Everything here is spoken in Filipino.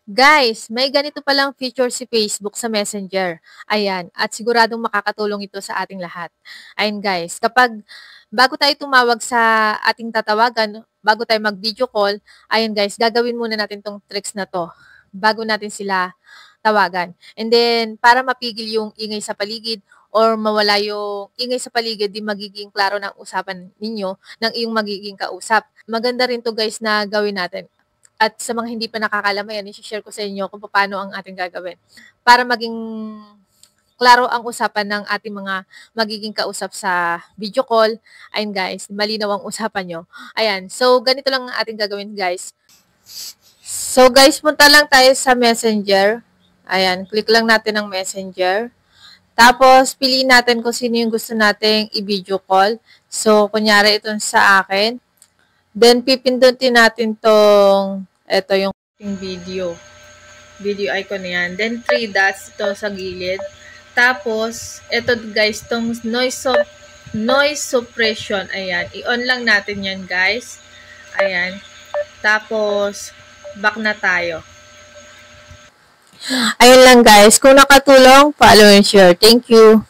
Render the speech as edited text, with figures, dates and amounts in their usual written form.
Guys, may ganito palang feature si Facebook sa Messenger. Ayan, at siguradong makakatulong ito sa ating lahat. Ayan guys, kapag bago tayo tumawag sa ating tatawagan, bago tayo mag-video call, ayan guys, gagawin muna natin tong tricks na to bago natin sila tawagan. And then, para mapigil yung ingay sa paligid or mawala yung ingay sa paligid, di magiging klaro ng usapan ninyo ng iyong magiging kausap. Maganda rin to guys na gawin natin. At sa mga hindi pa nakakaalam, ayan, i-share ko sa inyo kung paano ang ating gagawin. Para maging klaro ang usapan ng ating mga magiging kausap sa video call. Ayun guys, malinaw ang usapan nyo. Ayan, so ganito lang ang ating gagawin guys. So guys, punta lang tayo sa Messenger. Ayan, click lang natin ang Messenger. Tapos, piliin natin kung sino yung gusto nating i-video call. So, kunyari itong sa akin. Then, pipindutin natin ito yung video. Video icon na yan. Then, 3 dots ito sa gilid. Tapos, ito guys, tong noise suppression. Ayan. I-on lang natin yan guys. Ayan. Tapos, back na tayo. Ayun lang guys. Kung nakatulong, follow and share. Thank you.